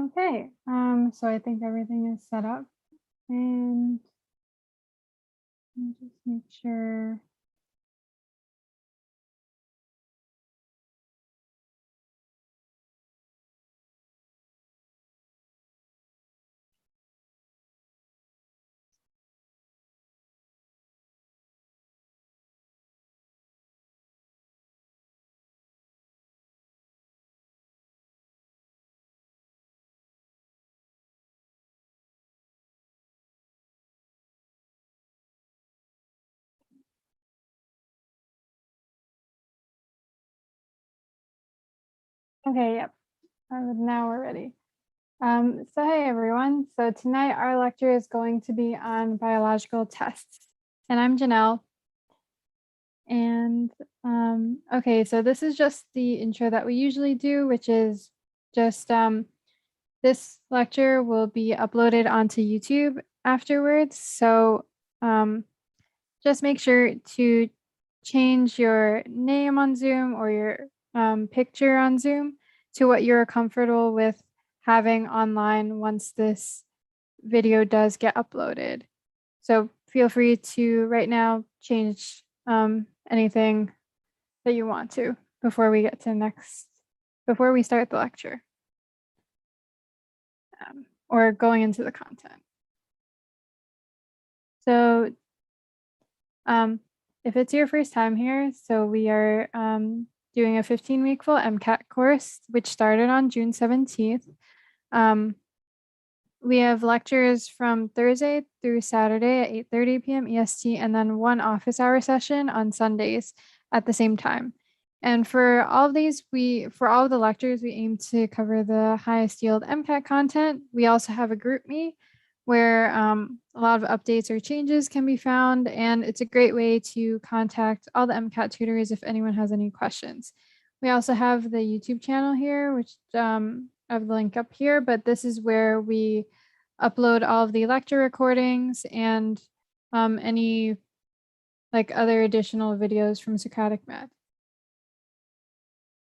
Okay, so I think everything is set up, and let me just make sure. Okay, yep, now we're ready. So hey everyone, so tonight our lecture is going to be on biological tests, and I'm Janelle. And okay, so this is just the intro that we usually do, which is just this lecture will be uploaded onto YouTube afterwards. So just make sure to change your name on Zoom or your picture on Zoom to what you're comfortable with having online once this video does get uploaded. So feel free to right now change anything that you want to before we get to before we start the lecture or going into the content. So if it's your first time here, so we are doing a 15-week full MCAT course, which started on June 17th. We have lectures from Thursday through Saturday at 8:30 p.m. EST, and then one office hour session on Sundays at the same time. And for all of these, for all of the lectures, we aim to cover the highest yield MCAT content. We also have a group me where a lot of updates or changes can be found, and it's a great way to contact all the MCAT tutors if anyone has any questions. We also have the YouTube channel here, which I have the link up here, but this is where we upload all of the lecture recordings and any like other additional videos from Socratic Med.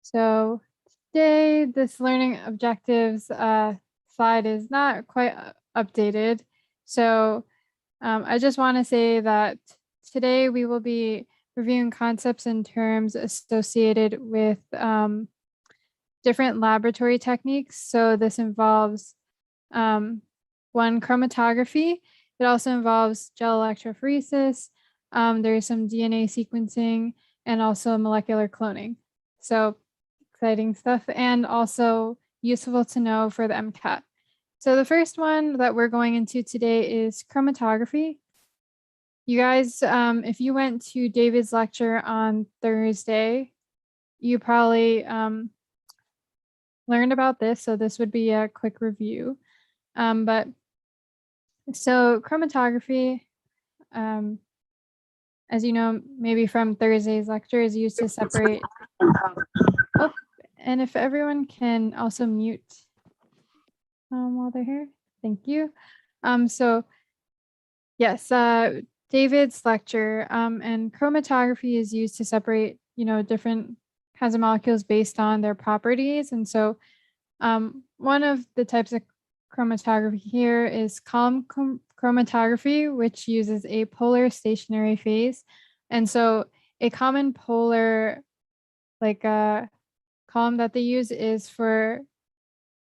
So today, this learning objectives slide is not quite updated. So I just want to say that today we will be reviewing concepts and terms associated with different laboratory techniques. So this involves one, chromatography. It also involves gel electrophoresis. There's some DNA sequencing and also molecular cloning. So exciting stuff, and also useful to know for the MCAT. So the first one that we're going into today is chromatography. You guys, if you went to David's lecture on Thursday, you probably learned about this, so this would be a quick review. But so chromatography, as you know, maybe from Thursday's lecture, is used to separate. Oh, and if everyone can also mute while they're here, thank you. So yes, David's lecture and chromatography is used to separate, different kinds of molecules based on their properties. And so one of the types of chromatography here is column chromatography, which uses a polar stationary phase. And so a common polar column that they use is for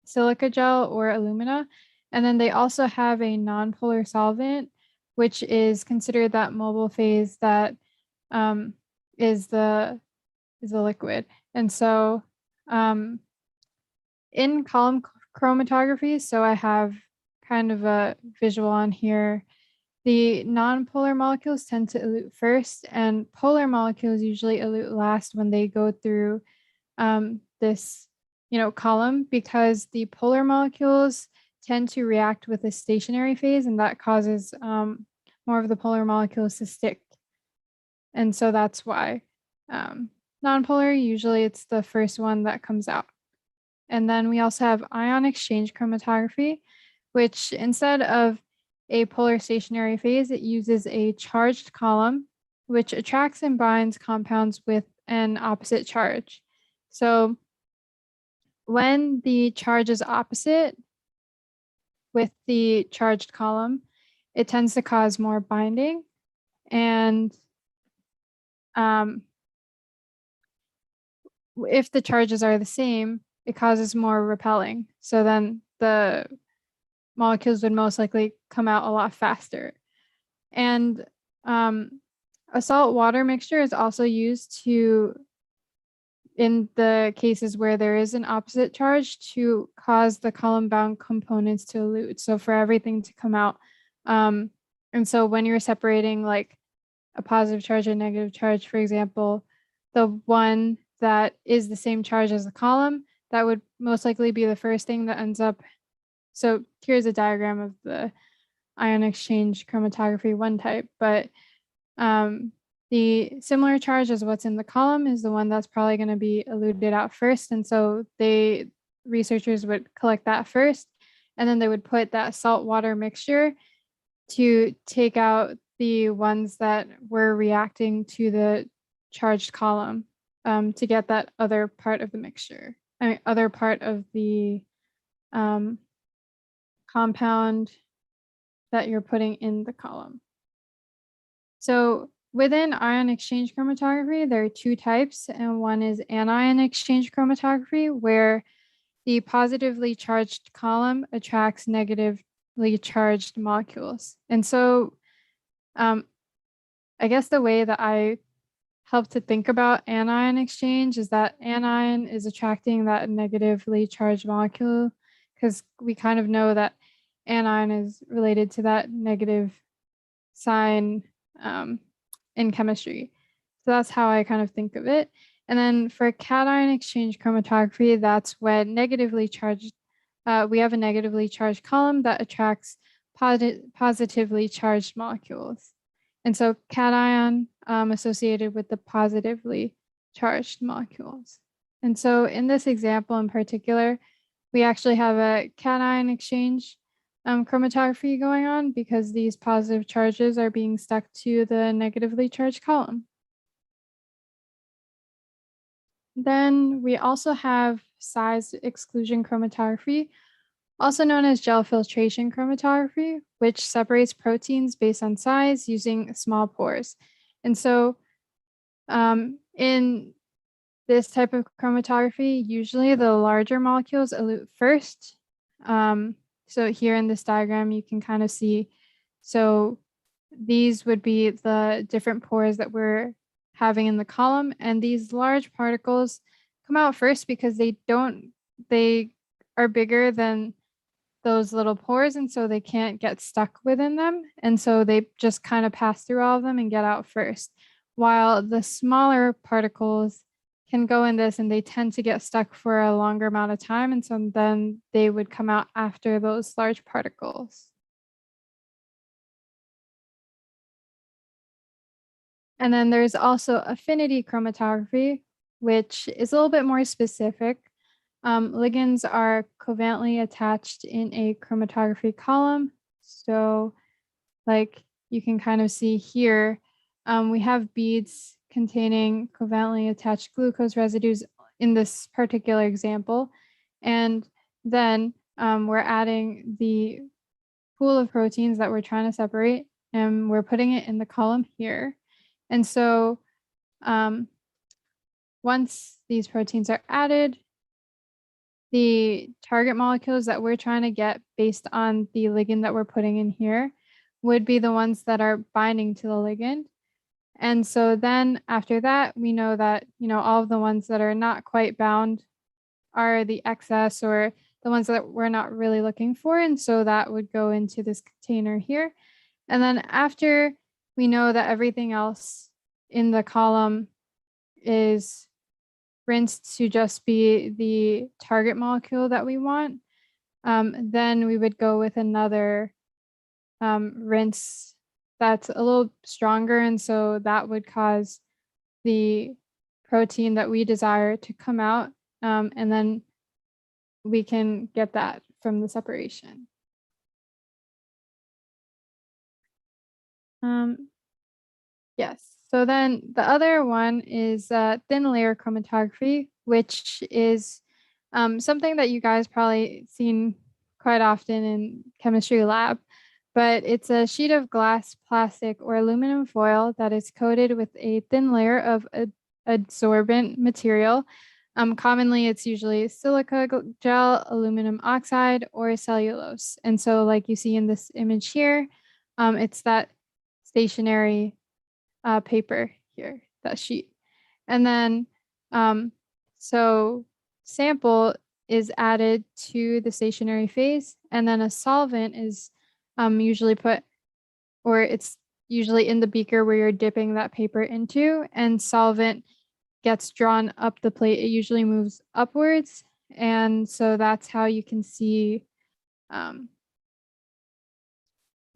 silica gel or alumina. And then they also have a nonpolar solvent, which is considered that mobile phase that is the liquid. And so in column chromatography, so I have kind of a visual on here, the nonpolar molecules tend to elute first, and polar molecules usually elute last when they go through this column, because the polar molecules tend to react with a stationary phase, and that causes more of the polar molecules to stick. And so that's why nonpolar, usually it's the first one that comes out. And then we also have ion exchange chromatography, which instead of a polar stationary phase, it uses a charged column, which attracts and binds compounds with an opposite charge. So when the charge is opposite, with the charged column, it tends to cause more binding, and if the charges are the same, it causes more repelling. So then the molecules would most likely come out a lot faster. And a salt water mixture is also used to, in the cases where there is an opposite charge, to cause the column bound components to elute. So for everything to come out. And so when you're separating like a positive charge and negative charge, for example, the one that is the same charge as the column, that would most likely be the first thing that ends up. So here's a diagram of the ion exchange chromatography one type, but the similar charge as what's in the column is the one that's probably going to be eluted out first. And so researchers would collect that first, and then they would put that salt water mixture to take out the ones that were reacting to the charged column, to get that other part of the mixture, other part of the compound that you're putting in the column. So within ion exchange chromatography, there are two types, and one is anion exchange chromatography, where the positively charged column attracts negatively charged molecules. And so I guess the way that I help to think about anion exchange is that anion is attracting that negatively charged molecule, because we kind of know that anion is related to that negative sign in chemistry. So that's how I kind of think of it. And then for cation exchange chromatography, that's when negatively charged, we have a negatively charged column that attracts positively charged molecules. And so cation associated with the positively charged molecules. And so in this example in particular, we actually have a cation exchange chromatography going on because these positive charges are being stuck to the negatively charged column. Then we also have size exclusion chromatography, also known as gel filtration chromatography, which separates proteins based on size using small pores. And so in this type of chromatography, usually the larger molecules elute first. So here in this diagram, you can kind of see, so these would be the different pores that we're having in the column, and these large particles come out first because they are bigger than those little pores, and so they can't get stuck within them, and so they just kind of pass through all of them and get out first, while the smaller particles can go in this and they tend to get stuck for a longer amount of time, and so then they would come out after those large particles. And then there's also affinity chromatography, which is a little bit more specific. Ligands are covalently attached in a chromatography column. So like you can kind of see here, we have beads containing covalently attached glucose residues in this particular example. And then we're adding the pool of proteins that we're trying to separate, and we're putting it in the column here. And so once these proteins are added, the target molecules that we're trying to get based on the ligand that we're putting in here would be the ones that are binding to the ligand. And so then after that, we know that, all of the ones that are not quite bound are the excess, or the ones that we're not really looking for. And so that would go into this container here. And then after we know that everything else in the column is rinsed to just be the target molecule that we want, then we would go with another rinse that's a little stronger. And so that would cause the protein that we desire to come out, and then we can get that from the separation. Yes. So then the other one is thin layer chromatography, which is something that you guys probably seen quite often in chemistry lab, but it's a sheet of glass, plastic, or aluminum foil that is coated with a thin layer of adsorbent material. Commonly, it's usually silica gel, aluminum oxide, or cellulose. And so like you see in this image here, it's that stationary paper here, that sheet. And then, so sample is added to the stationary phase, and then a solvent is usually put, or it's usually in the beaker where you're dipping that paper into, and solvent gets drawn up the plate. It usually moves upwards. And so that's how you can see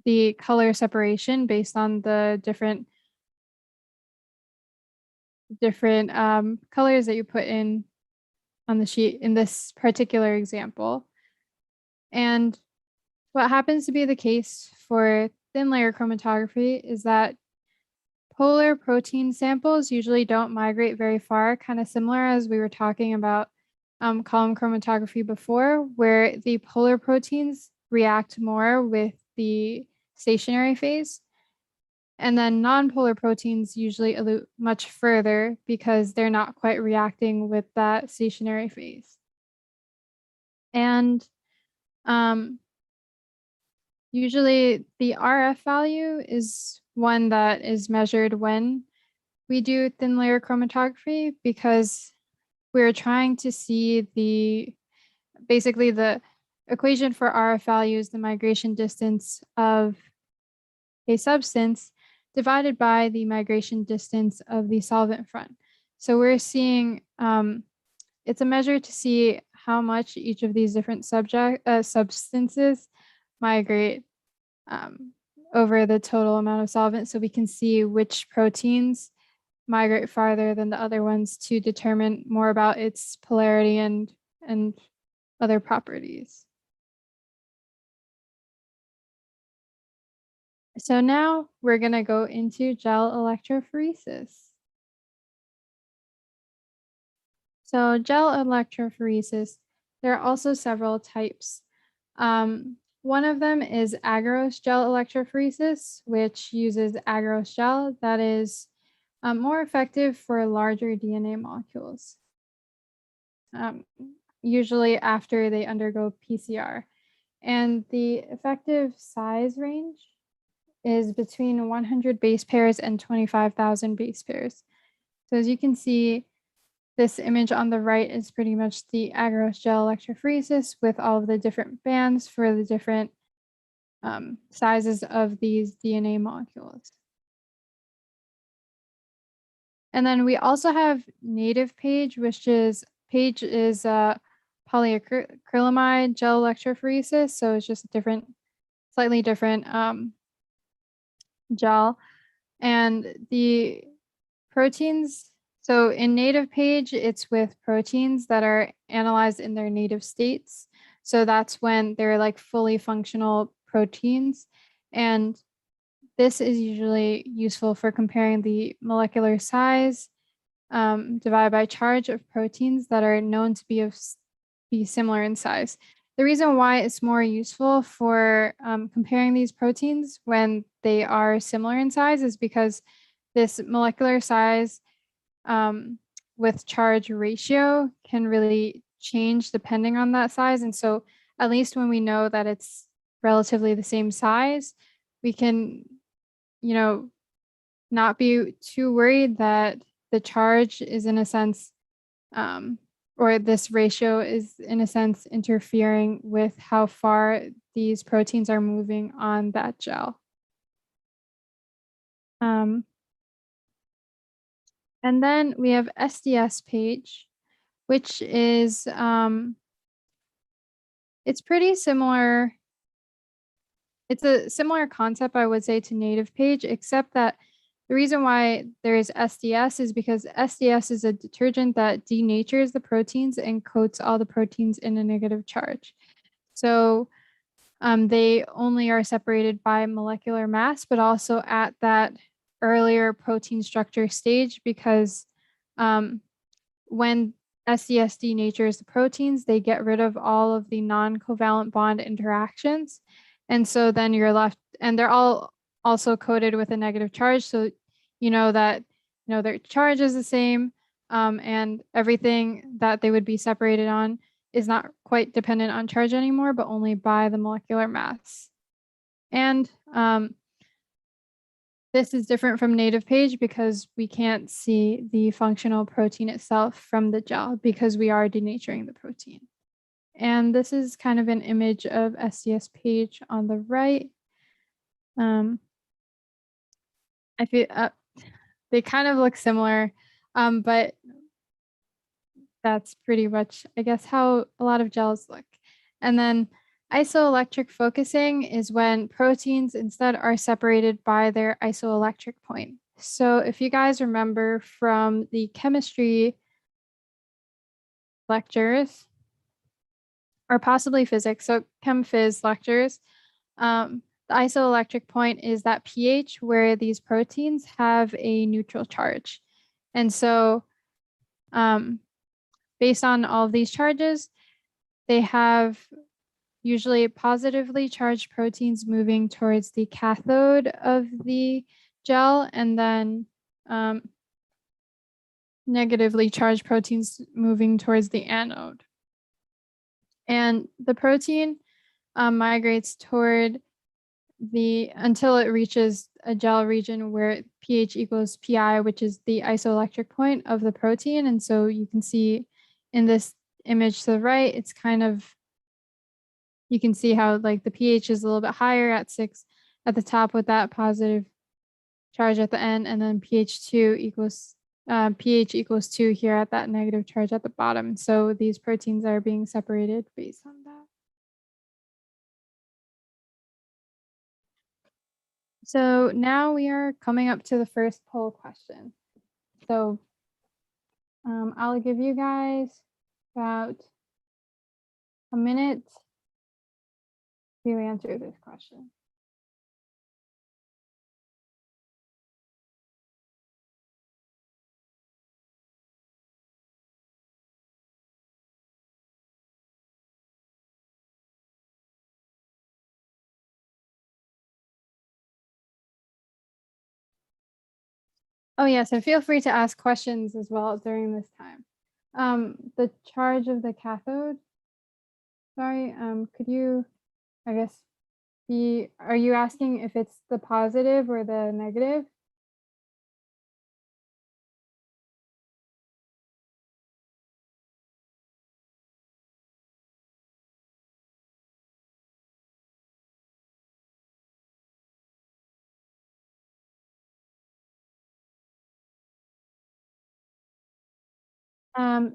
the color separation based on the different colors that you put in on the sheet in this particular example. And what happens to be the case for thin layer chromatography is that polar protein samples usually don't migrate very far, kind of similar as we were talking about column chromatography before, where the polar proteins react more with the stationary phase. And then non-polar proteins usually elute much further because they're not quite reacting with that stationary phase. And usually the RF value is one that is measured when we do thin layer chromatography, because we're trying to see basically the equation for RF value is the migration distance of a substance divided by the migration distance of the solvent front. So we're seeing, it's a measure to see how much each of these different substances migrate over the total amount of solvent, so we can see which proteins migrate farther than the other ones to determine more about its polarity and other properties. So now we're going to go into gel electrophoresis. So gel electrophoresis, there are also several types. One of them is agarose gel electrophoresis, which uses agarose gel that is more effective for larger DNA molecules, usually after they undergo PCR. And the effective size range is between 100 base pairs and 25,000 base pairs. So as you can see, this image on the right is pretty much the agarose gel electrophoresis with all of the different bands for the different sizes of these DNA molecules. And then we also have native PAGE, which is polyacrylamide gel electrophoresis. So it's just a slightly different gel. And the proteins, so in native PAGE, it's with proteins that are analyzed in their native states. So that's when they're like fully functional proteins. And this is usually useful for comparing the molecular size divided by charge of proteins that are known to be similar in size. The reason why it's more useful for comparing these proteins when they are similar in size is because this molecular size with charge ratio can really change depending on that size. And so at least when we know that it's relatively the same size, we can, not be too worried that the charge is in a sense, or this ratio is in a sense interfering with how far these proteins are moving on that gel. And then we have SDS PAGE, which is, it's pretty similar. It's a similar concept, I would say, to native PAGE, except that the reason why there is SDS is because SDS is a detergent that denatures the proteins and coats all the proteins in a negative charge. So they only are separated by molecular mass, but also at that earlier protein structure stage, because when SES denatures the proteins, they get rid of all of the non-covalent bond interactions. And so then you're left, and they're all also coded with a negative charge. So you know that their charge is the same, and everything that they would be separated on is not quite dependent on charge anymore, but only by the molecular mass. And this is different from native page because we can't see the functional protein itself from the gel because we are denaturing the protein. And this is kind of an image of SCS page on the right. I feel they kind of look similar, but that's pretty much, I guess, how a lot of gels look. And then isoelectric focusing is when proteins instead are separated by their isoelectric point. So if you guys remember from the chemistry lectures, or possibly physics, so chem phys lectures, the isoelectric point is that pH where these proteins have a neutral charge. And so based on all of these charges, they have usually positively charged proteins moving towards the cathode of the gel, and then negatively charged proteins moving towards the anode. And the protein migrates toward until it reaches a gel region where pH equals pi, which is the isoelectric point of the protein. And so you can see in this image to the right, it's kind of, you can see how like the pH is a little bit higher at 6 at the top with that positive charge at the end, and then pH equals 2 here at that negative charge at the bottom. So these proteins are being separated based on that. So now we are coming up to the first poll question. So I'll give you guys about a minute to answer this question. Oh yeah, so feel free to ask questions as well during this time. The charge of the cathode, sorry, could you, I guess, are you asking if it's the positive or the negative?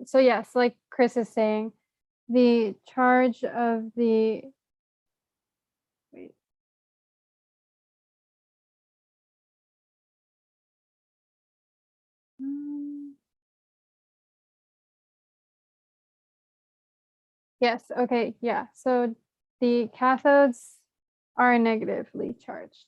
So yes, like Chris is saying, the charge of the, wait. Yes, okay, yeah. So the cathodes are negatively charged.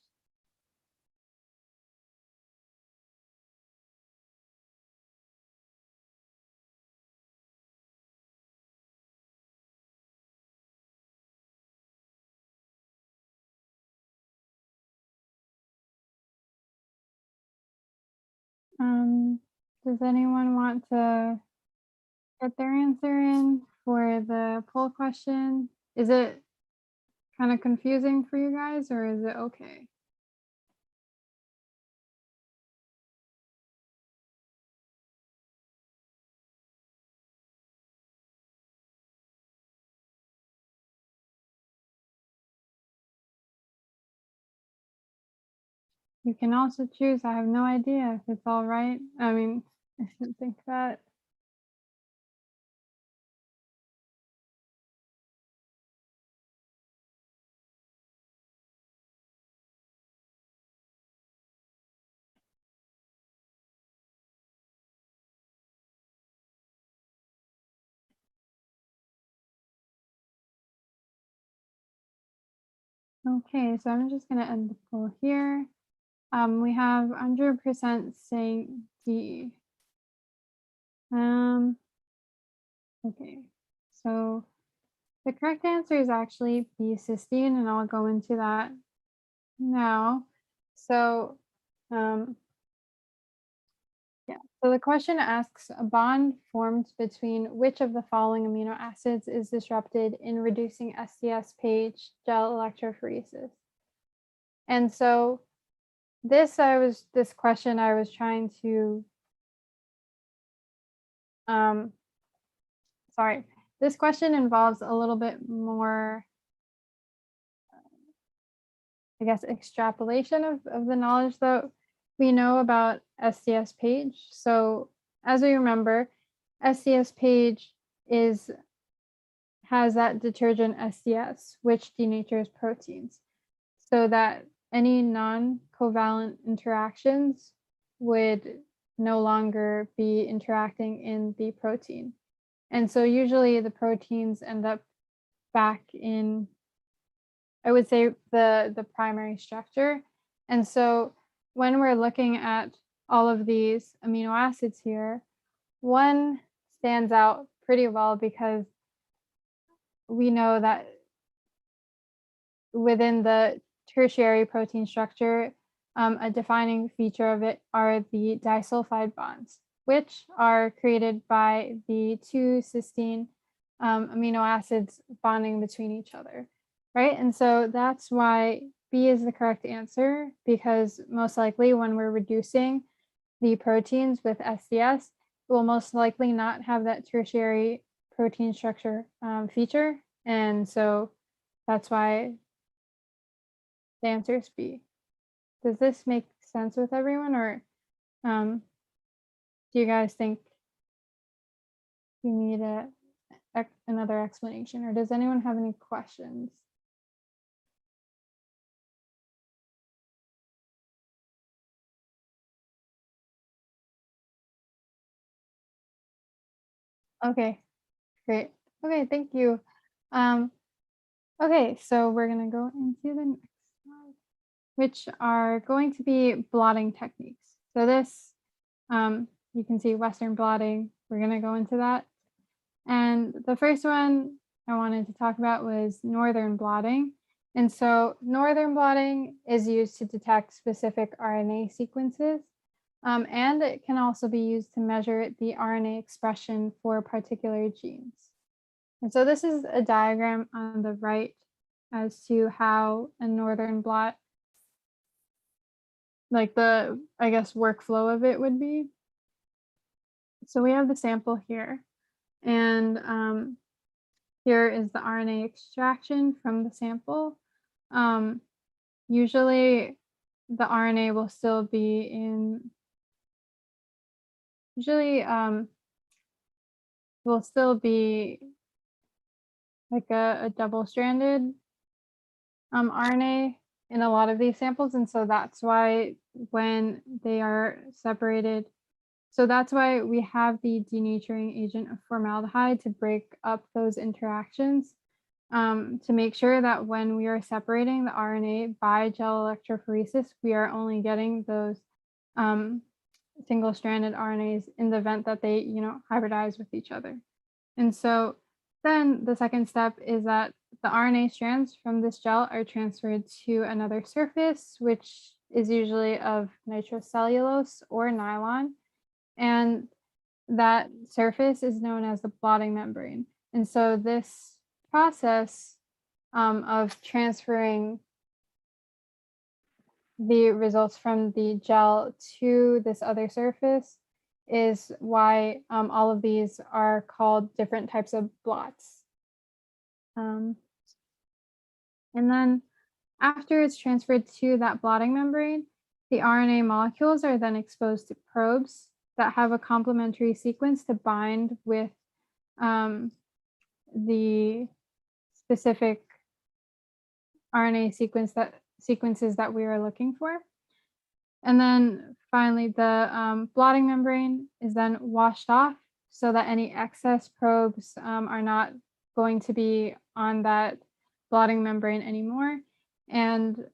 Does anyone want to get their answer in for the poll question? Is it kind of confusing for you guys, or is it okay? You can also choose, I have no idea if it's all right. I mean, I shouldn't think that. Okay, so I'm just gonna end the poll here. We have 100% saying D. Okay, so the correct answer is actually B, cysteine, and I'll go into that now. So, um, yeah, so the question asks, a bond formed between which of the following amino acids is disrupted in reducing STS page gel electrophoresis? And so this question I was trying to sorry, this question involves a little bit more, I guess, extrapolation of the knowledge that we know about STS page. So as we remember, STS page has that detergent STS, which denatures proteins, so that any non-covalent interactions would no longer be interacting in the protein. And so usually the proteins end up back in, I would say, the primary structure. And so when we're looking at all of these amino acids here, one stands out pretty well because we know that within the tertiary protein structure, a defining feature of it are the disulfide bonds, which are created by the two cysteine amino acids bonding between each other, right? And so that's why B is the correct answer, because most likely when we're reducing the proteins with SDS, it will most likely not have that tertiary protein structure feature. And so that's why the answer is B. Does this make sense with everyone, or do you guys think you need another explanation, or does anyone have any questions? Okay, great. Okay, thank you. Okay, so we're gonna go into the next slide, which are going to be blotting techniques. So this, you can see Western blotting. We're gonna go into that. And the first one I wanted to talk about was northern blotting. And so northern blotting is used to detect specific RNA sequences, and it can also be used to measure the RNA expression for particular genes. And so this is a diagram on the right as to how a northern blot, like the, I guess, workflow of it would be. So we have the sample here, and here is the RNA extraction from the sample. Usually the RNA will still be in, will still be like a double-stranded RNA in a lot of these samples. And so that's why when they are separated, so that's why we have the denaturing agent of formaldehyde to break up those interactions, to make sure that when we are separating the RNA by gel electrophoresis, we are only getting those single-stranded RNAs in the event that they, hybridize with each other. And so then the second step is that the RNA strands from this gel are transferred to another surface, which is usually of nitrocellulose or nylon. And that surface is known as the blotting membrane. And so this process of transferring the results from the gel to this other surface is why all of these are called different types of blots. And then after it's transferred to that blotting membrane, the RNA molecules are then exposed to probes that have a complementary sequence to bind with the specific RNA sequences that we are looking for. And then finally, the blotting membrane is then washed off so that any excess probes are not going to be on that blotting membrane anymore. And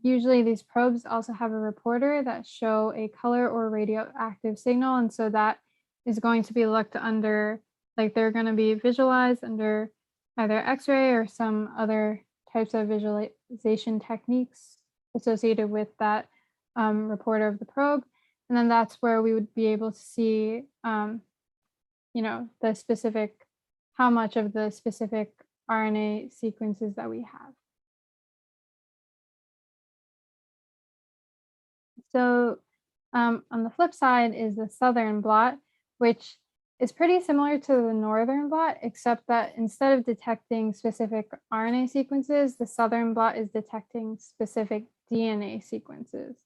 usually these probes also have a reporter that show a color or radioactive signal. And so that is going to be looked under like they're going to be visualized under either X-ray or some other types of visualization techniques associated with that reporter of the probe. And then that's where we would be able to see, the specific, how much of the specific RNA sequences that we have. So on the flip side is the southern blot, which is pretty similar to the northern blot, except that instead of detecting specific RNA sequences, the southern blot is detecting specific DNA sequences.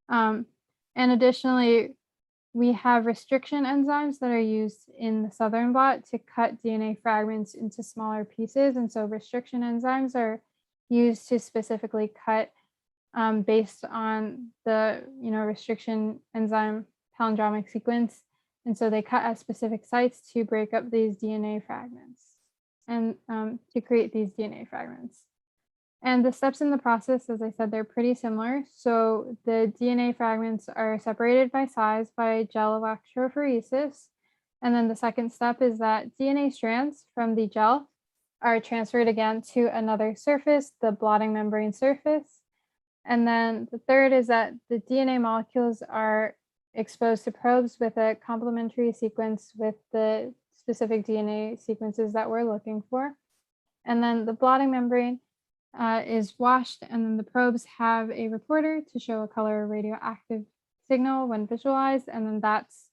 And additionally, we have restriction enzymes that are used in the southern blot to cut DNA fragments into smaller pieces. And so restriction enzymes are used to specifically cut based on the restriction enzyme palindromic sequence. And so they cut at specific sites to break up these DNA fragments and to create these DNA fragments. And the steps in the process, as I said, they're pretty similar. So the DNA fragments are separated by size by gel electrophoresis. And then the second step is that DNA strands from the gel are transferred again to another surface, the blotting membrane surface. And then the third is that the DNA molecules are exposed to probes with a complementary sequence with the specific DNA sequences that we're looking for. And then the blotting membrane is washed, and then the probes have a reporter to show a color radioactive signal when visualized, and then that's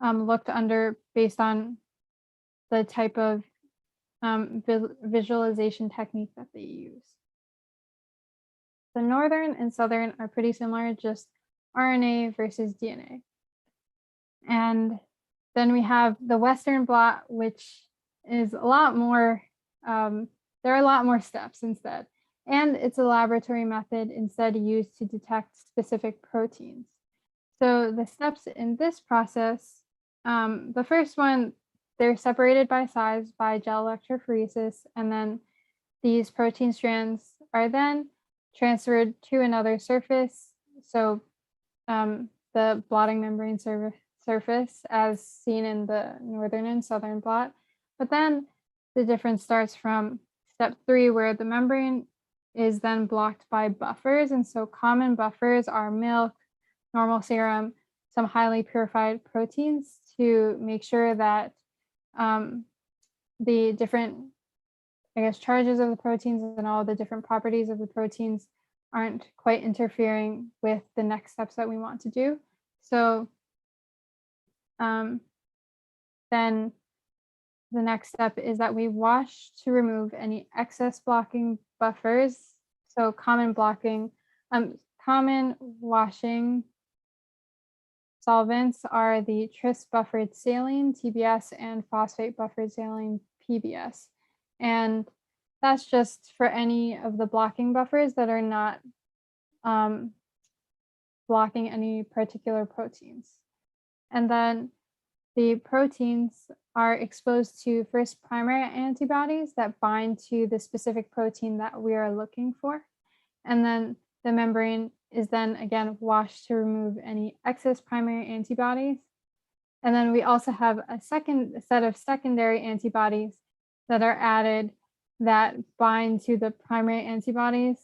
looked under based on the type of visualization technique that they use. The northern and southern are pretty similar, just RNA versus DNA. And then we have the western blot, which is a lot more, there are a lot more steps instead. And it's a laboratory method instead used to detect specific proteins. So the steps in this process, the first one, they're separated by size by gel electrophoresis, and then these protein strands are then transferred to another surface. So the blotting membrane surface as seen in the northern and southern blot. But then the difference starts from step 3, where the membrane is then blocked by buffers. And so common buffers are milk, normal serum, some highly purified proteins to make sure that the different, charges of the proteins and all the different properties of the proteins aren't quite interfering with the next steps that we want to do. So then the next step is that we wash to remove any excess blocking buffers. So common washing solvents are the tris buffered saline, TBS, and phosphate buffered saline, PBS. And that's just for any of the blocking buffers that are not blocking any particular proteins. And then the proteins are exposed to first primary antibodies that bind to the specific protein that we are looking for. And then the membrane is then again washed to remove any excess primary antibodies. And then we also have a second set of secondary antibodies that are added that bind to the primary antibodies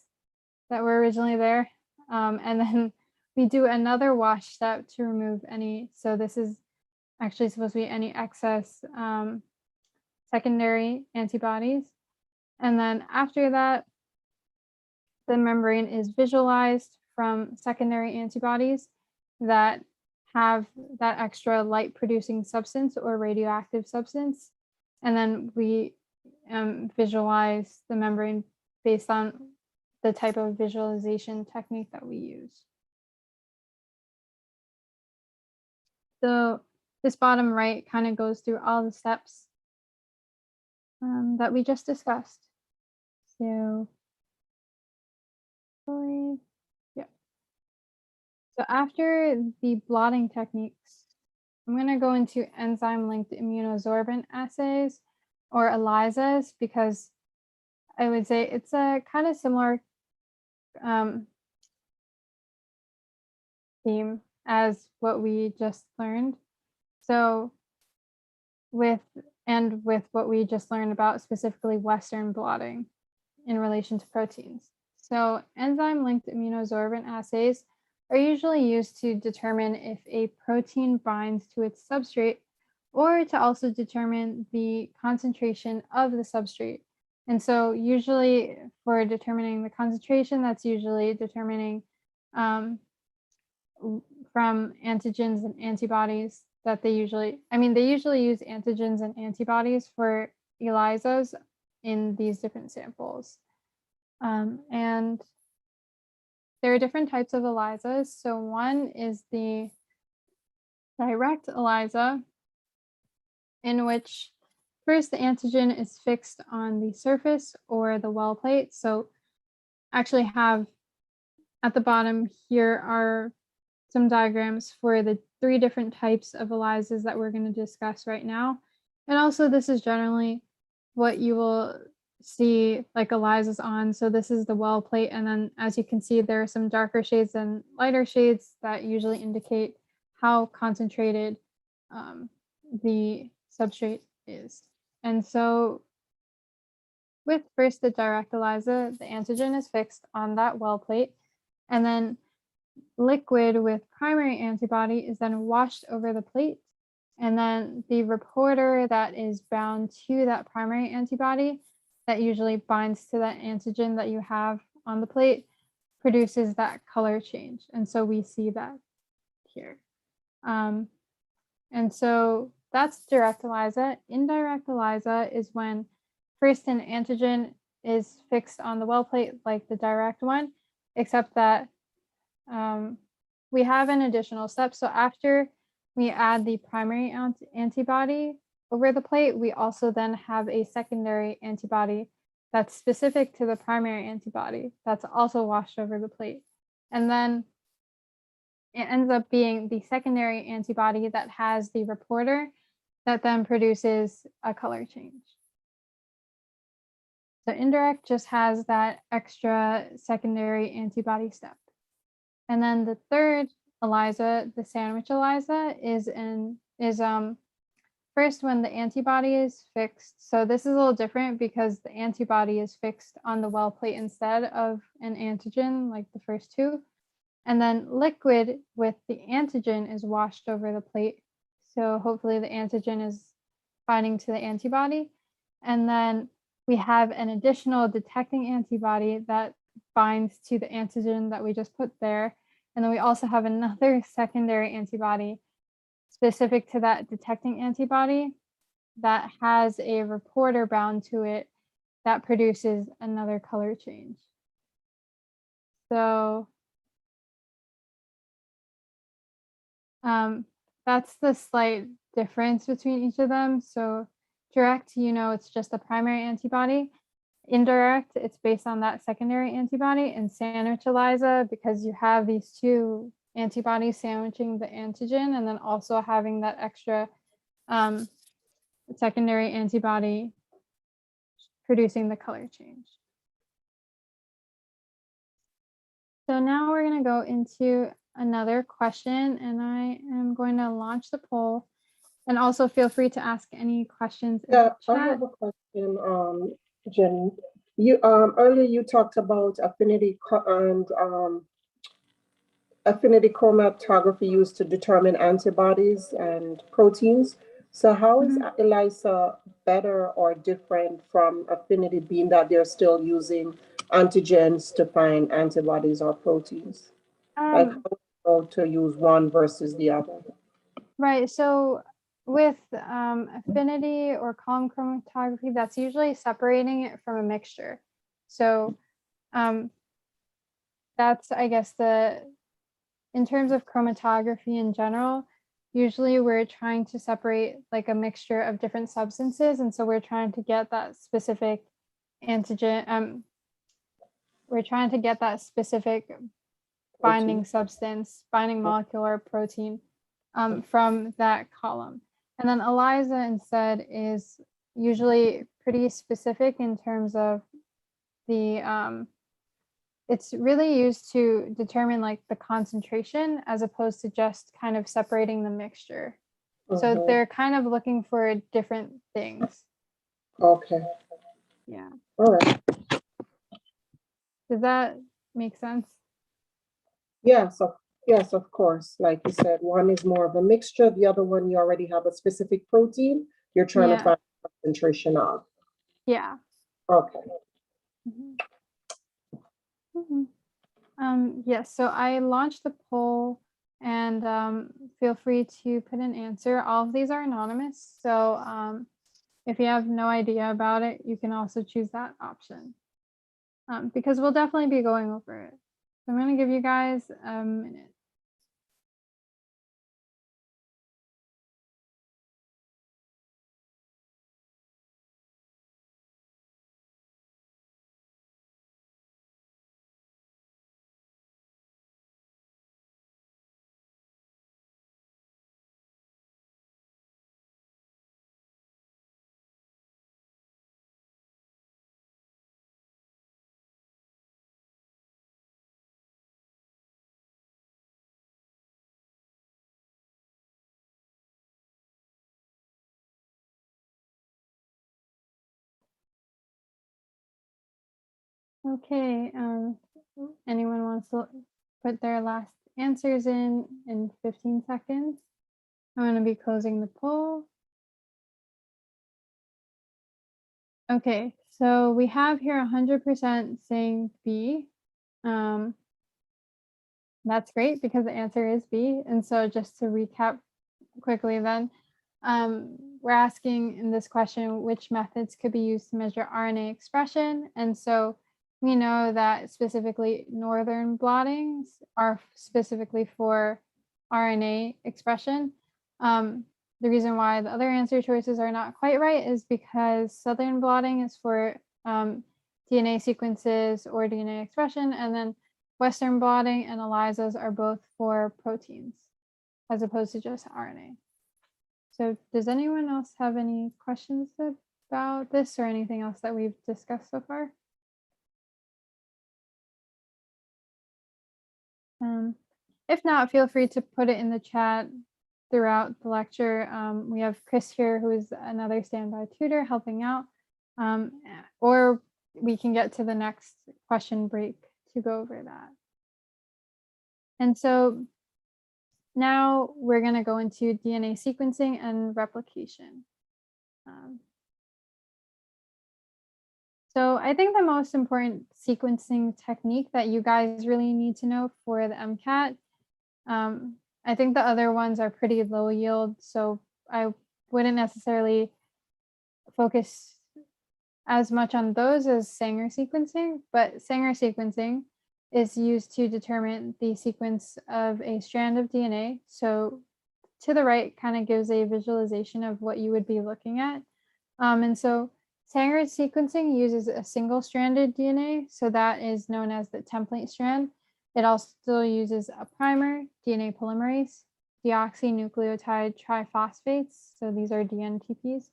that were originally there. And then we do another wash step to remove any, so this is actually supposed to be any excess secondary antibodies. And then after that, the membrane is visualized from secondary antibodies that have that extra light producing substance or radioactive substance. And then we visualize the membrane based on the type of visualization technique that we use. So this bottom right kind of goes through all the steps that we just discussed. So, yeah. So after the blotting techniques, I'm going to go into enzyme-linked immunosorbent assays, or ELISAs, because I would say it's a kind of similar theme as what we just learned. So with and with what we just learned about specifically Western blotting in relation to proteins. So enzyme-linked immunosorbent assays are usually used to determine if a protein binds to its substrate or to also determine the concentration of the substrate. And so usually for determining the concentration, that's usually determining from antigens and antibodies that they usually use antigens and antibodies for ELISAs in these different samples. And there are different types of ELISAs. So one is the direct ELISA, in which first the antigen is fixed on the surface or the well plate. So actually have at the bottom here are some diagrams for the 3 different types of ELISAs that we're going to discuss right now. And also this is generally what you will see like ELISAs on. So this is the well plate, and then as you can see there are some darker shades and lighter shades that usually indicate how concentrated the substrate is. And so with first the direct ELISA, the antigen is fixed on that well plate, and then liquid with primary antibody is then washed over the plate, and then the reporter that is bound to that primary antibody that usually binds to that antigen that you have on the plate produces that color change. And so we see that here. And so that's direct ELISA. Indirect ELISA is when first an antigen is fixed on the well plate like the direct one, except that we have an additional step. So after we add the primary antibody over the plate, we also then have a secondary antibody that's specific to the primary antibody that's also washed over the plate. And then it ends up being the secondary antibody that has the reporter that then produces a color change. So indirect just has that extra secondary antibody step. And then the third ELISA, the sandwich ELISA, is first when the antibody is fixed. So this is a little different because the antibody is fixed on the well plate instead of an antigen like the first 2. And then liquid with the antigen is washed over the plate. So hopefully the antigen is binding to the antibody. And then we have an additional detecting antibody that binds to the antigen that we just put there. And then we also have another secondary antibody specific to that detecting antibody that has a reporter bound to it that produces another color change. So that's the slight difference between each of them. So direct, it's just the primary antibody. Indirect, it's based on that secondary antibody. And sandwich ELISA, because you have these 2 antibodies sandwiching the antigen and then also having that extra secondary antibody producing the color change. So now we're going to go into another question, and I am going to launch the poll, and also feel free to ask any questions in the chat. I have a question, Jen. You earlier you talked about affinity chromatography used to determine antibodies and proteins. So how is ELISA better or different from affinity, being that they're still using antigens to find antibodies or proteins? Like how to use one versus the other? Right. So with affinity or column chromatography, that's usually separating it from a mixture. So that's, I guess, in terms of chromatography in general, usually we're trying to separate like a mixture of different substances. And so we're trying to get that specific antigen. We're trying to get that specific binding substance, binding molecule or protein from that column. And then ELISA instead is usually pretty specific in terms of the, it's really used to determine like the concentration as opposed to just kind of separating the mixture. So Mhm. they're kind of looking for different things. Okay. Yeah. All right. Does that make sense? Yes, of course. Like you said, one is more of a mixture. The other one, you already have a specific protein. You're trying to Yeah. find concentration of. Yeah. Okay. Mhm. Mhm. Yes, so I launched the poll and feel free to put an answer. All of these are anonymous. So if you have no idea about it, you can also choose that option because we'll definitely be going over it. So I'm going to give you guys a minute. Okay, anyone wants to put their last answers in 15 seconds? I'm going to be closing the poll. Okay, so we have here 100% saying B. That's great because the answer is B. And so just to recap quickly then, we're asking in this question which methods could be used to measure RNA expression. And so we know that specifically northern blottings are specifically for RNA expression. The reason why the other answer choices are not quite right is because southern blotting is for DNA sequences or DNA expression, and then Western blotting and ELISAs are both for proteins as opposed to just RNA. So does anyone else have any questions about this or anything else that we've discussed so far? If not, feel free to put it in the chat throughout the lecture. We have Chris here, who is another standby tutor helping out, or we can get to the next question break to go over that. And so now we're going to go into DNA sequencing and replication. So I think the most important sequencing technique that you guys really need to know for the MCAT, I think the other ones are pretty low yield, so I wouldn't necessarily focus as much on those as Sanger sequencing, but Sanger sequencing is used to determine the sequence of a strand of DNA. So to the right kind of gives a visualization of what you would be looking at. And so Sanger sequencing uses a single-stranded DNA, so that is known as the template strand. It also uses a primer, DNA polymerase, deoxynucleotide triphosphates, so these are DNTPs,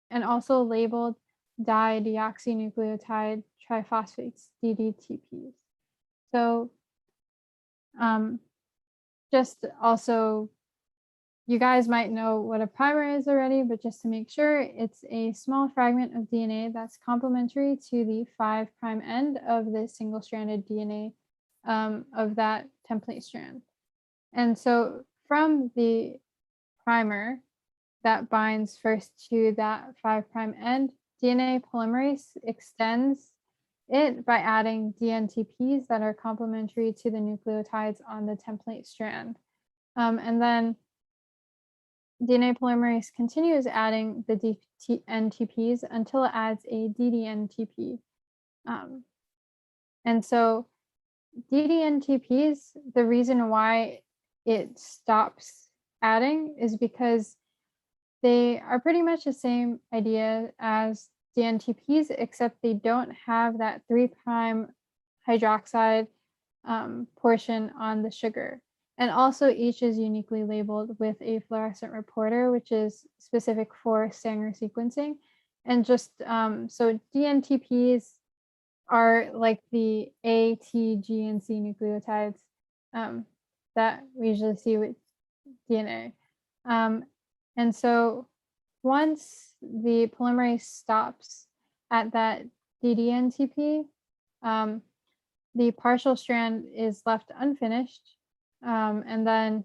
and also labeled dideoxynucleotide triphosphates, DDTPs. So just also, you guys might know what a primer is already, but just to make sure, it's a small fragment of DNA that's complementary to the 5' end of the single-stranded DNA of that template strand. And so from the primer that binds first to that 5' end, DNA polymerase extends it by adding DNTPs that are complementary to the nucleotides on the template strand. And then DNA polymerase continues adding the DNTPs until it adds a DDNTP. And so DDNTPs, the reason why it stops adding is because they are pretty much the same idea as DNTPs, except they don't have that 3' hydroxide portion on the sugar. And also each is uniquely labeled with a fluorescent reporter, which is specific for Sanger sequencing. And just so DNTPs are like the A, T, G, and C nucleotides that we usually see with DNA. And so once the polymerase stops at that DDNTP, the partial strand is left unfinished, and then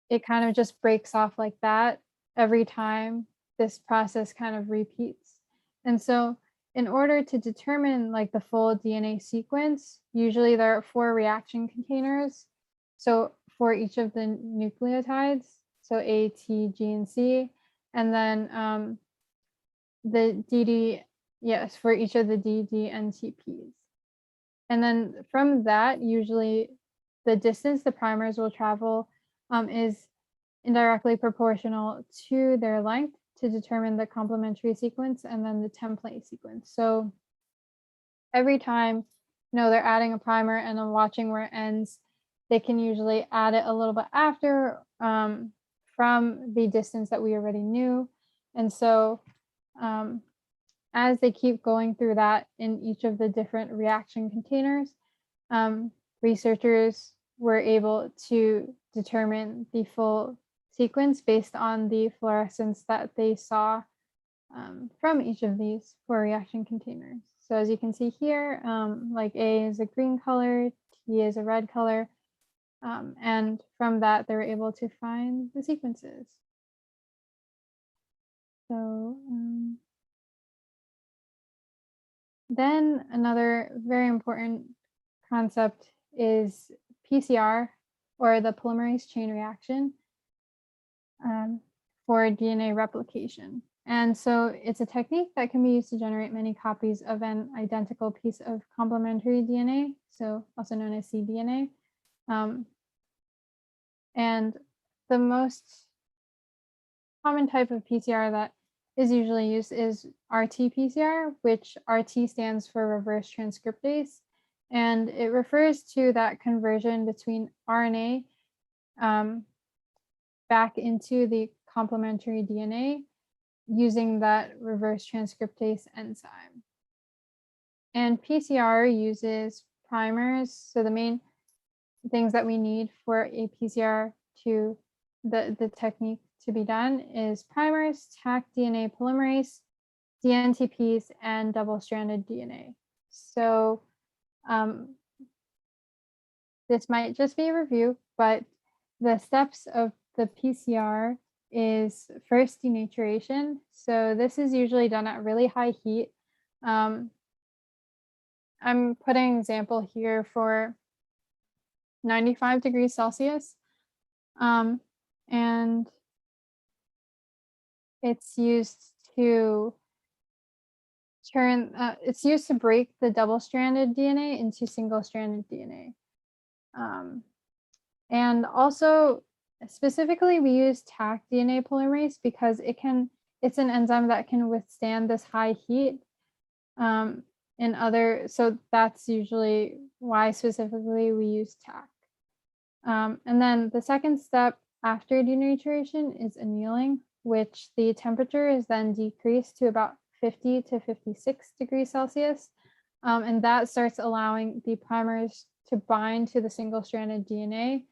it kind of just breaks off like that every time this process kind of repeats. And so in order to determine like the full DNA sequence, usually there are 4 reaction containers. So for each of the nucleotides, so A, T, G, and C, and then the DD, yes, for each of the DDNTPs. And then from that, usually the distance the primers will travel is indirectly proportional to their length to determine the complementary sequence and then the template sequence. So every time, they're adding a primer and then watching where it ends, they can usually add it a little bit after from the distance that we already knew. And so as they keep going through that in each of the different reaction containers, researchers were able to determine the full sequence based on the fluorescence that they saw from each of these 4 reaction containers. So as you can see here, like A is a green color, T is a red color, and from that they were able to find the sequences. So then another very important concept is PCR, or the polymerase chain reaction, for DNA replication. And so it's a technique that can be used to generate many copies of an identical piece of complementary DNA, so also known as cDNA. And the most common type of PCR that is usually used is RT-PCR, which RT stands for reverse transcriptase. And it refers to that conversion between RNA back into the complementary DNA using that reverse transcriptase enzyme. And PCR uses primers. So the main things that we need for a PCR to the technique to be done is primers, Taq DNA polymerase, DNTPs, and double-stranded DNA. So this might just be a review, but the steps of the PCR is first denaturation. So this is usually done at really high heat. I'm putting an example here for 95 degrees Celsius. And it's used to break the double-stranded DNA into single-stranded DNA. And also specifically we use Taq DNA polymerase because it's an enzyme that can withstand this high heat. So that's usually why specifically we use Taq. And then the second step after denaturation is annealing, which the temperature is then decreased to about 50 to 56 degrees Celsius. And that starts allowing the primers to bind to the single-stranded DNA,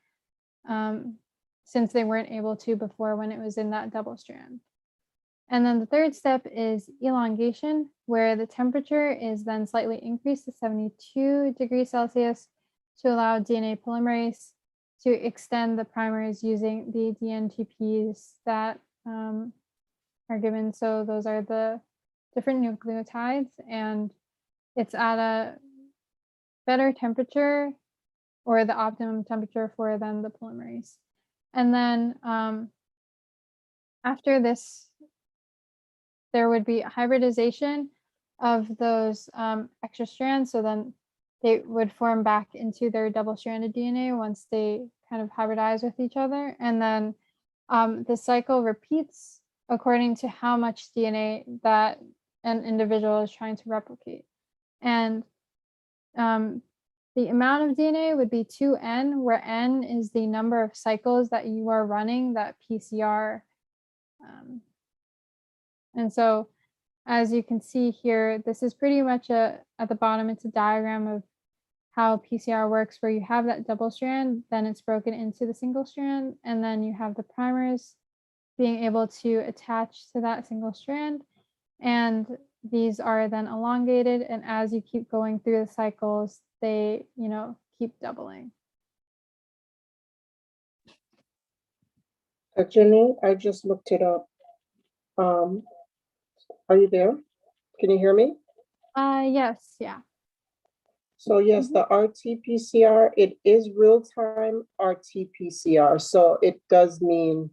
since they weren't able to before when it was in that double strand. And then the third step is elongation, where the temperature is then slightly increased to 72 degrees Celsius to allow DNA polymerase to extend the primers using the DNTPs that are given. So those are the different nucleotides, and it's at a better temperature, or the optimum temperature for then the polymerase. And then after this, there would be hybridization of those extra strands. So then they would form back into their double-stranded DNA once they kind of hybridize with each other. And then the cycle repeats according to how much DNA that an individual is trying to replicate. And the amount of DNA would be 2n, where n is the number of cycles that you are running that PCR. And so as you can see here, this is pretty much at the bottom, it's a diagram of how PCR works, where you have that double strand, then it's broken into the single strand, and then you have the primers being able to attach to that single strand. And these are then elongated. And as you keep going through the cycles, they, keep doubling. Jenny, I just looked it up. Are you there? Can you hear me? Yes, yeah. So yes, the RT-PCR, it is real-time RT-PCR. So it does mean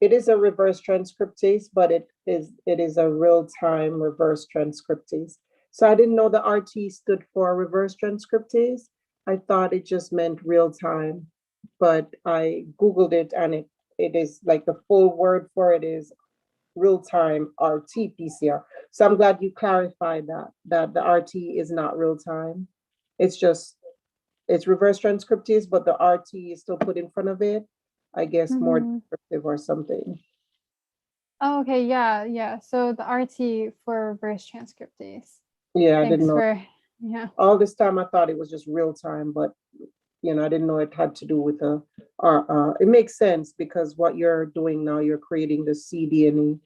it is a reverse transcriptase, but it is a real-time reverse transcriptase. So I didn't know the RT stood for reverse transcriptase. I thought it just meant real time, but I Googled it and it is like the full word for it is real-time RT-PCR. So I'm glad you clarified that the RT is not real-time. It's reverse transcriptase, but the RT is still put in front of it. I guess more descriptive or something. Oh, okay, yeah. So the RT for reverse transcriptase. Yeah, I Thanks didn't know. for, yeah. All this time I thought it was just real time, but I didn't know it had to do with it makes sense because what you're doing now, you're creating the cDNA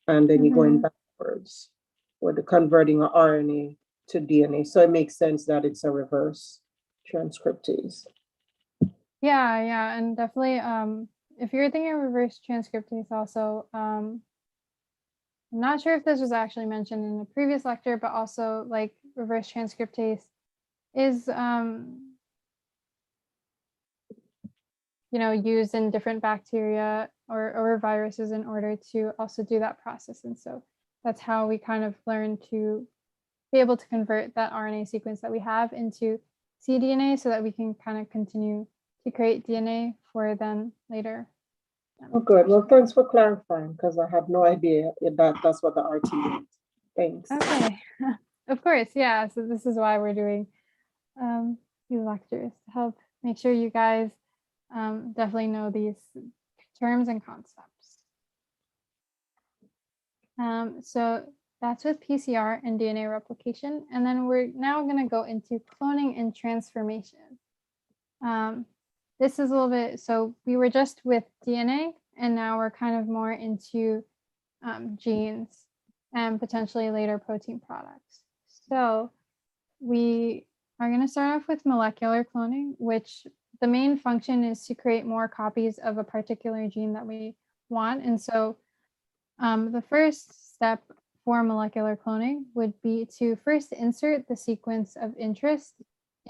and then you're going backwards or the converting a RNA to DNA. So it makes sense that it's a reverse transcriptase. Yeah, and definitely, if you're thinking of reverse transcriptase also, I'm not sure if this was actually mentioned in a previous lecture, but also like reverse transcriptase is, used in different bacteria or viruses in order to also do that process. And so that's how we kind of learn to be able to convert that RNA sequence that we have into cDNA so that we can kind of continue to create DNA for then later. Oh, good. Well, thanks for clarifying because I had no idea if that's what the RT meant. Thanks. Okay. Of course, yeah. So this is why we're doing these lectures to help make sure you guys definitely know these terms and concepts. So that's with PCR and DNA replication. And then we're now going to go into cloning and transformation. This is a little bit, so we were just with DNA, and now we're kind of more into genes and potentially later protein products. So we are going to start off with molecular cloning, which the main function is to create more copies of a particular gene that we want. And so the first step for molecular cloning would be to first insert the sequence of interest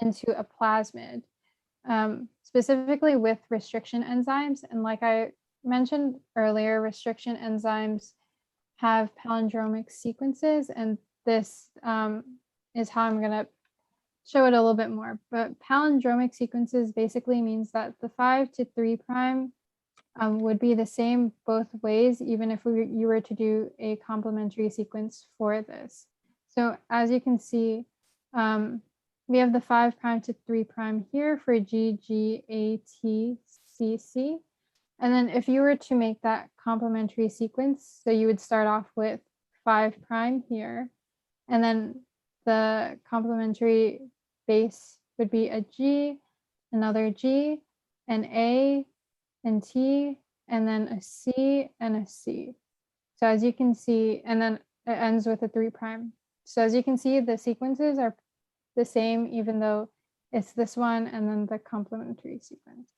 into a plasmid, specifically with restriction enzymes. And like I mentioned earlier, restriction enzymes have palindromic sequences, and this is how I'm going to show it a little bit more. But palindromic sequences basically means that the 5 to 3 prime would be the same both ways, even if you were to do a complementary sequence for this. So as you can see, we have the 5 prime to 3 prime here for GGATCC. And then if you were to make that complementary sequence, so you would start off with 5 prime here, and then the complementary base would be a G, another G, an A, and T, and then a C and a C. So as you can see, and then it ends with a 3 prime. So as you can see, the sequences are the same, even though it's this one and then the complementary sequence.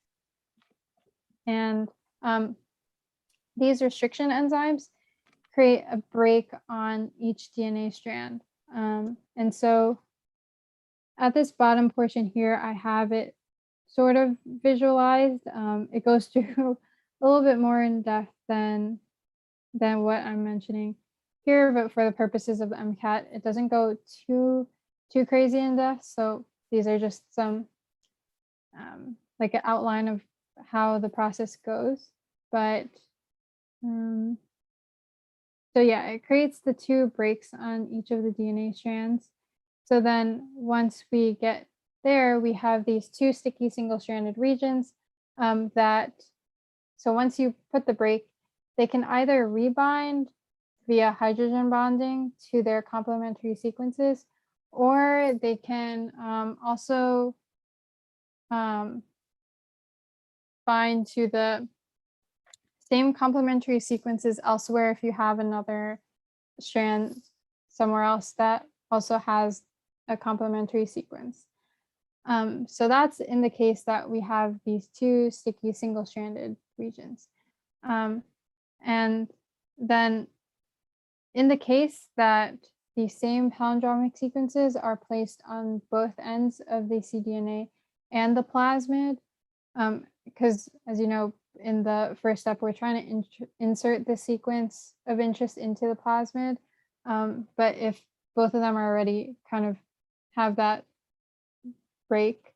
And these restriction enzymes create a break on each DNA strand. And so at this bottom portion here, I have it sort of visualized. It goes through a little bit more in depth than what I'm mentioning here, but for the purposes of the MCAT, it doesn't go too crazy in depth. So these are just some like an outline of how the process goes. But so yeah, it creates the 2 breaks on each of the DNA strands. So then once we get there, we have these 2 sticky single-stranded regions so once you put the break, they can either rebind via hydrogen bonding to their complementary sequences, or they can also bind to the same complementary sequences elsewhere if you have another strand somewhere else that also has a complementary sequence. So that's in the case that we have these two sticky single-stranded regions. And then in the case that the same palindromic sequences are placed on both ends of the cDNA and the plasmid, because as you know, in the first step, we're trying to insert the sequence of interest into the plasmid. But if both of them are already kind of have that break,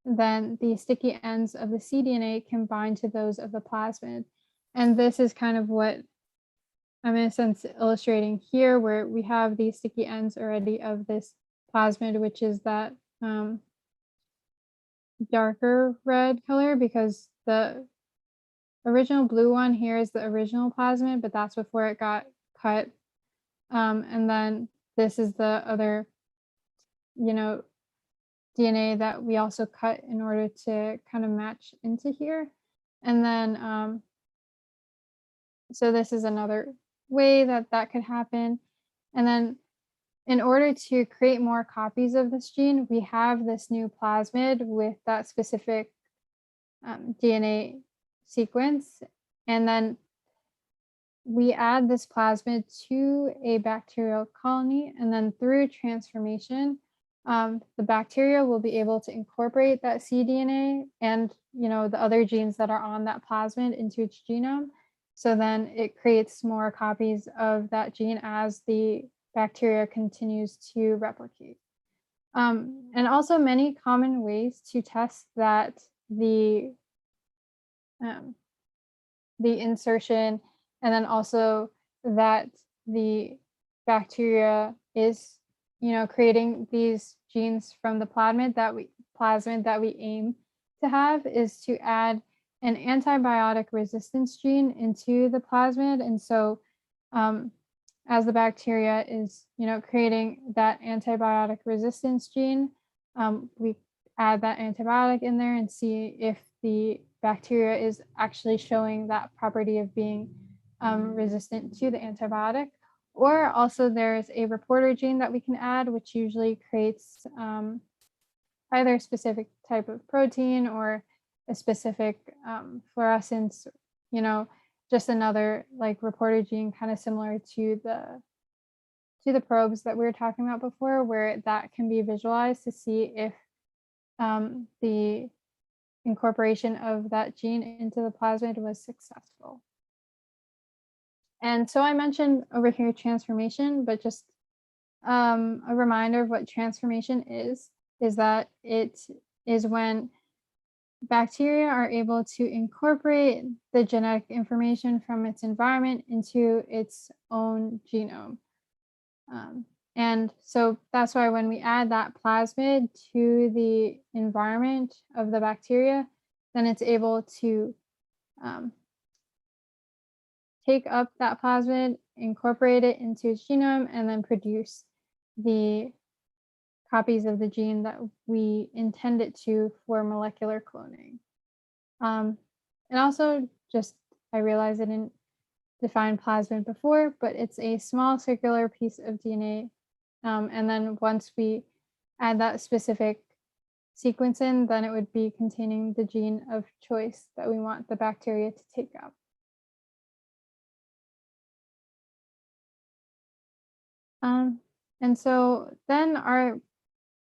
then the sticky ends of the cDNA can bind to those of the plasmid. And this is kind of what I'm in a sense illustrating here, where we have these sticky ends already of this plasmid, which is that darker red color, because the original blue one here is the original plasmid, but that's before it got cut. And then this is the other, DNA that we also cut in order to kind of match into here. And then, so this is another way that that could happen. And then in order to create more copies of this gene, we have this new plasmid with that specific DNA sequence. And then we add this plasmid to a bacterial colony, and then through transformation, the bacteria will be able to incorporate that cDNA and the other genes that are on that plasmid into its genome. So then it creates more copies of that gene as the bacteria continues to replicate. And also many common ways to test that the insertion, and then also that the bacteria is creating these genes from the plasmid that we aim to have, is to add an antibiotic resistance gene into the plasmid. And so as the bacteria is creating that antibiotic resistance gene, we add that antibiotic in there and see if the bacteria is actually showing that property of being resistant to the antibiotic. Or also there's a reporter gene that we can add, which usually creates either a specific type of protein or a specific fluorescence, just another like reporter gene, kind of similar to the probes that we were talking about before, where that can be visualized to see if the incorporation of that gene into the plasmid was successful. And so I mentioned over here transformation, but just a reminder of what transformation is that it is when bacteria are able to incorporate the genetic information from its environment into its own genome. And so that's why when we add that plasmid to the environment of the bacteria, then it's able to take up that plasmid, incorporate it into its genome, and then produce the copies of the gene that we intend it to for molecular cloning. And also, just I realized I didn't define plasmid before, but it's a small circular piece of DNA. And then once we add that specific sequence in, then it would be containing the gene of choice that we want the bacteria to take up. And so then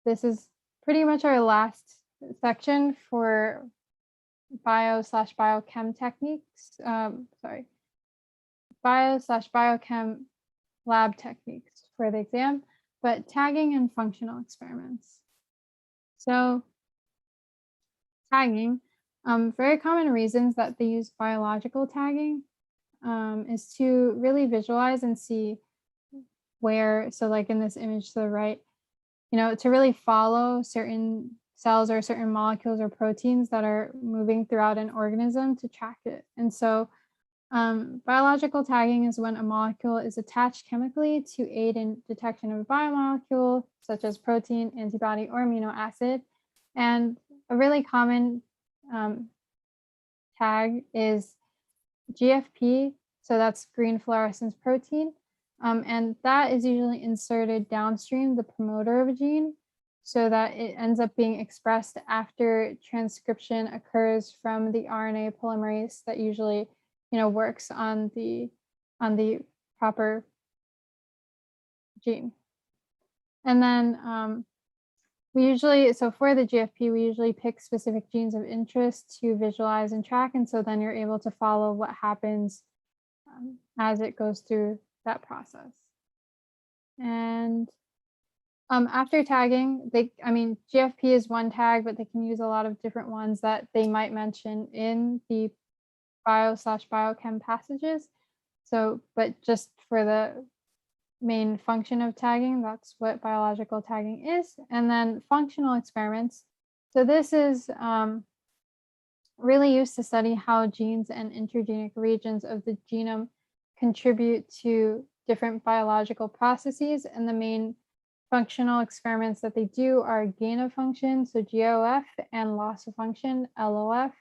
this is pretty much our last section for bio/biochem techniques. Bio/biochem lab techniques for the exam, but tagging and functional experiments. So tagging, very common reasons that they use biological tagging is to really visualize and see where, so like in this image to the right, to really follow certain cells or certain molecules or proteins that are moving throughout an organism to track it. And so biological tagging is when a molecule is attached chemically to aid in detection of a biomolecule, such as protein, antibody, or amino acid. And a really common tag is GFP, so that's green fluorescence protein, and that is usually inserted downstream the promoter of a gene so that it ends up being expressed after transcription occurs from the RNA polymerase that usually, works on the proper gene. And then for the GFP, we usually pick specific genes of interest to visualize and track. And so then you're able to follow what happens as it goes through that process. And after tagging, GFP is one tag, but they can use a lot of different ones that they might mention in the bio/biochem passages. So, but just for the main function of tagging, that's what biological tagging is. And then functional experiments. So this is really used to study how genes and intergenic regions of the genome contribute to different biological processes. And the main functional experiments that they do are gain of function, so GOF, and loss of function, LOF.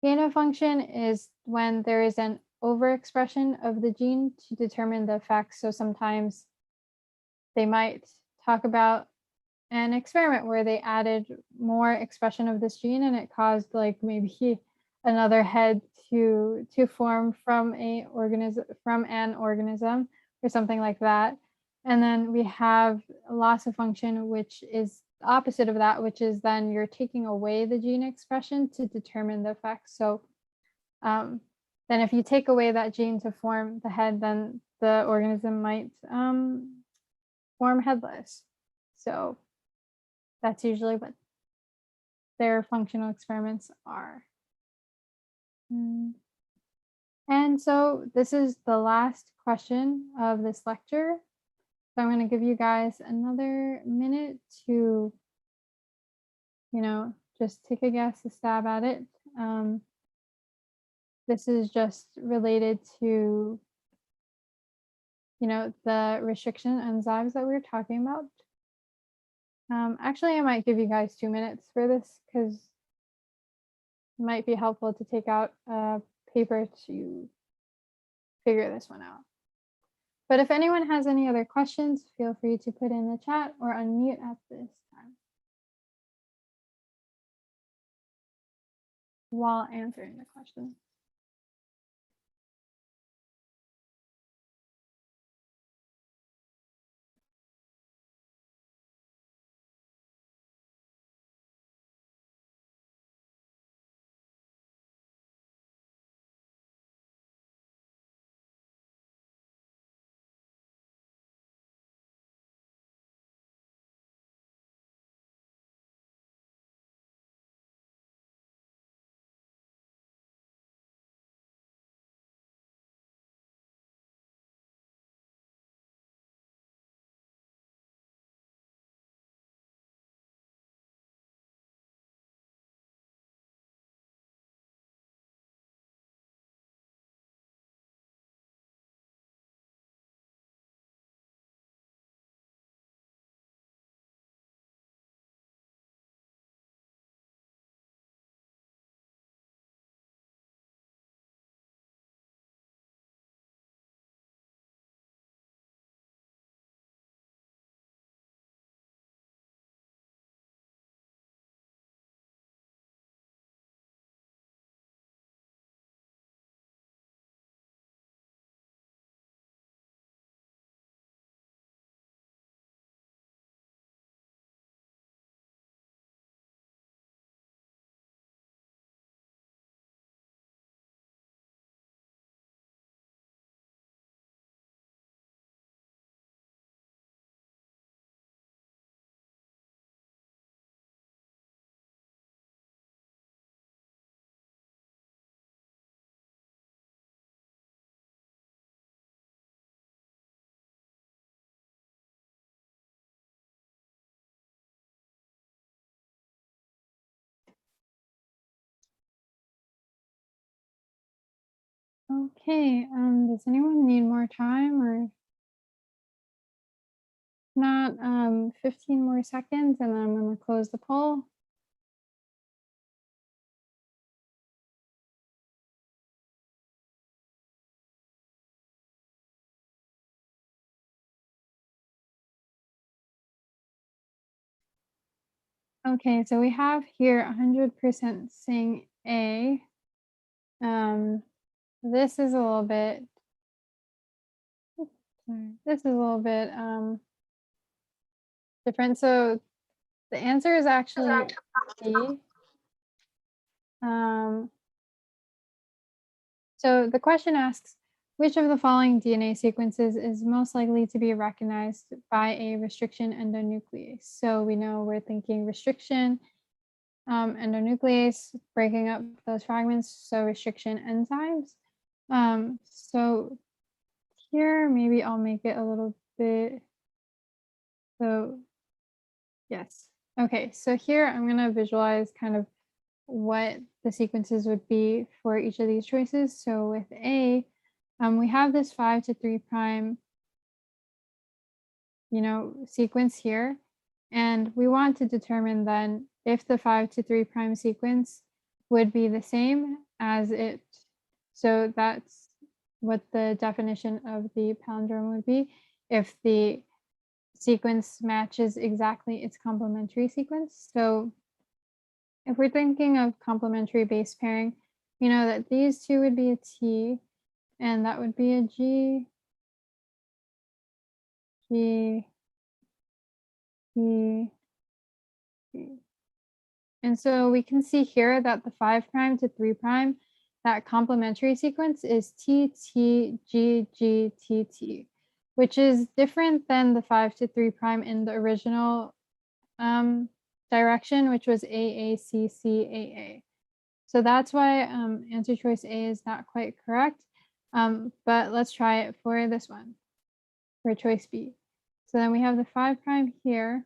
Gain of function is when there is an overexpression of the gene to determine the effects. So sometimes they might talk about an experiment where they added more expression of this gene and it caused like maybe another head to form from an organism or something like that. And then we have loss of function, which is the opposite of that, which is then you're taking away the gene expression to determine the effects. So then if you take away that gene to form the head, then the organism might form headless. So that's usually what their functional experiments are. And so this is the last question of this lecture. So I'm going to give you guys another minute to, just take a guess, a stab at it. This is just related to, the restriction enzymes that we were talking about. Actually, I might give you guys 2 minutes for this because it might be helpful to take out a paper to figure this one out. But if anyone has any other questions, feel free to put in the chat or unmute at this time while answering the question. Okay, does anyone need more time or not? 15 more seconds and then I'm going to close the poll. Okay, so we have here 100% saying A. This is a little bit, sorry, this is a little bit different. So the answer is actually B. So the question asks, which of the following DNA sequences is most likely to be recognized by a restriction endonuclease? So we know we're thinking restriction endonuclease, breaking up those fragments, so restriction enzymes. So here, maybe I'll make it a little bit, so yes. Okay, so here I'm gonna visualize kind of what the sequences would be for each of these choices. So with A, we have this 5 to 3 prime, sequence here, and we want to determine then if the 5 to 3 prime sequence would be the same as it. So that's what the definition of the palindrome would be, if the sequence matches exactly its complementary sequence. So if we're thinking of complementary base pairing, we know that these two would be a T, and that would be a G, G, G, G. And so we can see here that the 5 prime to 3 prime, that complementary sequence is T, T, G, G, T, T, which is different than the 5 to 3 prime in the original direction, which was A, A, C, C, A, A. So that's why answer choice A is not quite correct. But let's try it for this one, for choice B. So then we have the 5 prime here,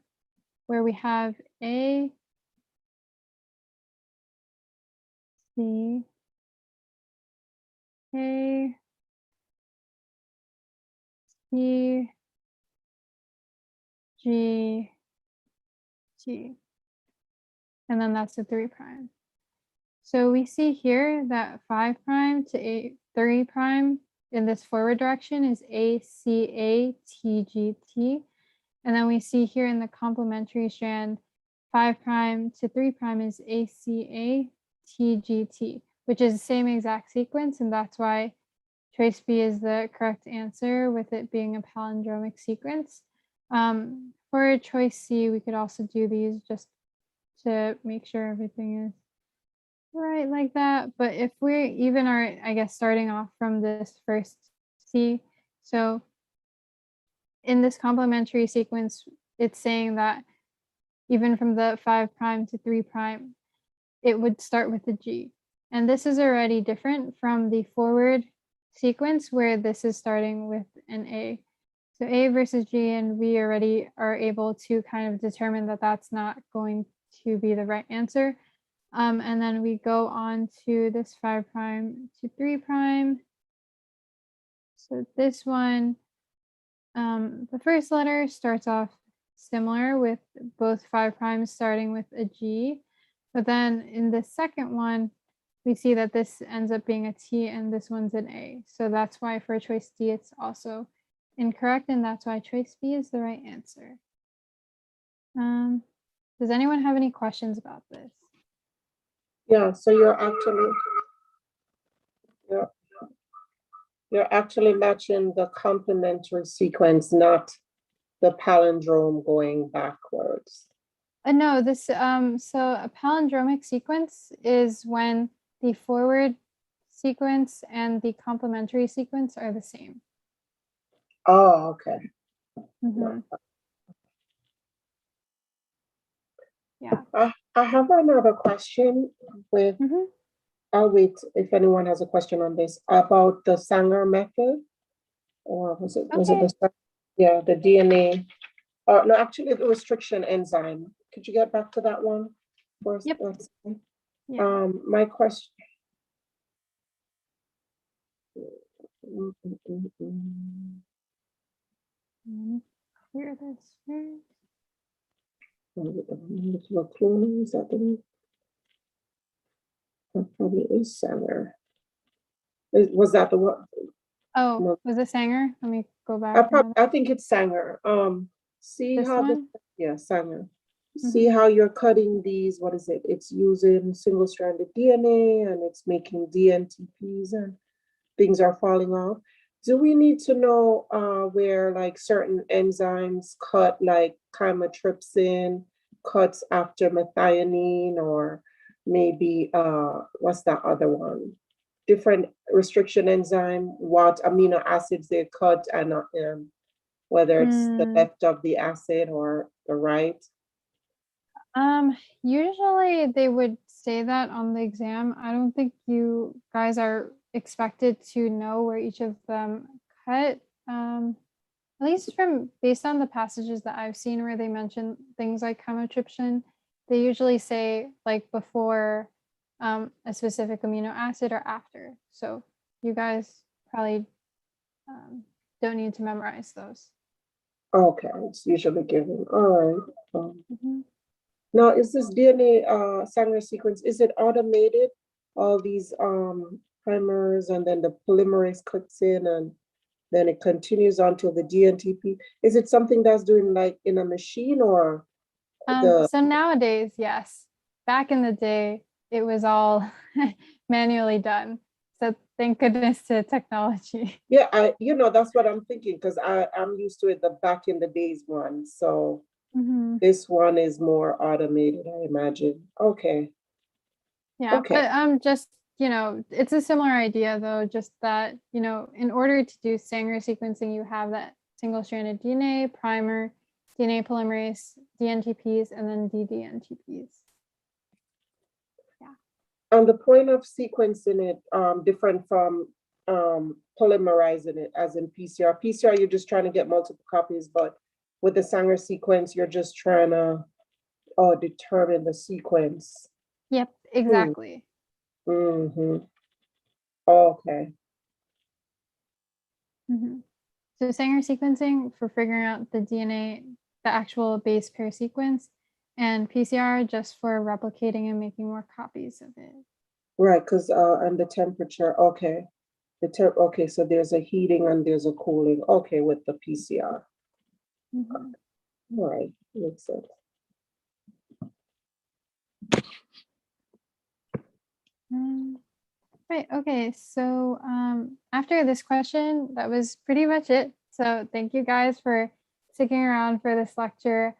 where we have A, C, A, C, G, T. And then that's the 3 prime. So we see here that 5 prime to 3 prime in this forward direction is A, C, A, T, G, T. And then we see here in the complementary strand, 5 prime to 3 prime is ACA, TGT, which is the same exact sequence. And that's why choice B is the correct answer, with it being a palindromic sequence. For choice C, we could also do these just to make sure everything is right like that. But if we even are, I guess, starting off from this first C, so in this complementary sequence, it's saying that even from the 5 prime to 3 prime, it would start with a G. And this is already different from the forward sequence where this is starting with an A. So A versus G, and we already are able to kind of determine that that's not going to be the right answer. And then we go on to this 5 prime to 3 prime. So this one, the first letter starts off similar with both 5 primes starting with a G, but then in the second one, we see that this ends up being a T and this one's an A. So that's why for choice D, it's also incorrect, and that's why choice B is the right answer. Does anyone have any questions about this? Yeah, so you're actually matching the complementary sequence, not the palindrome going backwards. No, this so a palindromic sequence is when the forward sequence and the complementary sequence are the same. Oh, okay. Mhm. Yeah. I have another question with, Mhm. I'll wait if anyone has a question on this, about the Sanger method, or was it Okay. the DNA, no, actually the restriction enzyme. Could you get back to that one first? Yep. Yeah. My question. Clear this first. Molecular cloning, is that the one? That probably is Sanger. Was that the one? Oh, No. was it Sanger? Let me go back. I think it's Sanger. See This how one? yeah, Sanger. see how you're cutting these, what is it? It's using single-stranded DNA and it's making DNTPs and things are falling off. Do we need to know where like certain enzymes cut, like chymotrypsin cuts after methionine, or maybe what's that other one? Different restriction enzyme, what amino acids they cut, and whether it's the left of the acid or the right? Usually they would say that on the exam. I don't think you guys are expected to know where each of them cut. At least from based on the passages that I've seen where they mention things like chymotrypsin, they usually say like before a specific amino acid or after. So you guys probably don't need to memorize those. Okay, it's usually given. All right. Mhm. Now, is this DNA Sanger sequence, is it automated? All these primers, and then the polymerase clicks in and then it continues on to the DNTP. Is it something that's doing like in a machine, or So nowadays, yes. Back in the day, it was all manually done. So thank goodness to technology. Yeah, that's what I'm thinking, because I'm used to it, the back in the days one. So Mhm. this one is more automated, I imagine. Okay. Yeah, Okay. but just, it's a similar idea though, just that, in order to do Sanger sequencing, you have that single-stranded DNA, primer, DNA polymerase, DNTPs, and then ddNTPs. Yeah. And the point of sequencing it different from polymerizing it, as in PCR. PCR, you're just trying to get multiple copies, but with the Sanger sequence, you're just trying to determine the sequence. Yep, exactly. Mm-hmm. Okay. Mhm. So Sanger sequencing for figuring out the DNA, the actual base pair sequence, and PCR just for replicating and making more copies of it. Right, because and the temperature, okay. Okay, so there's a heating and there's a cooling. Okay, with the PCR. Mhm. All right, makes sense. Right. Okay. So after this question, that was pretty much it. So thank you guys for sticking around for this lecture.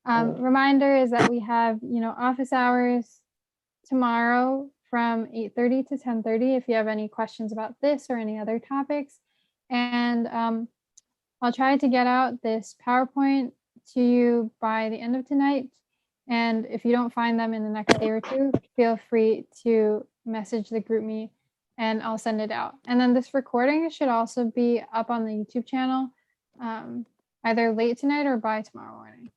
Reminder is that we have, office hours tomorrow from 8:30 to 10:30 if you have any questions about this or any other topics. And I'll try to get out this PowerPoint to you by the end of tonight. And if you don't find them in the next day or two, feel free to message the group me and I'll send it out. And then this recording should also be up on the YouTube channel either late tonight or by tomorrow morning.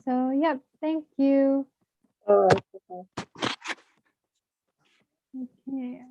So, yep, thank you. All right. Okay.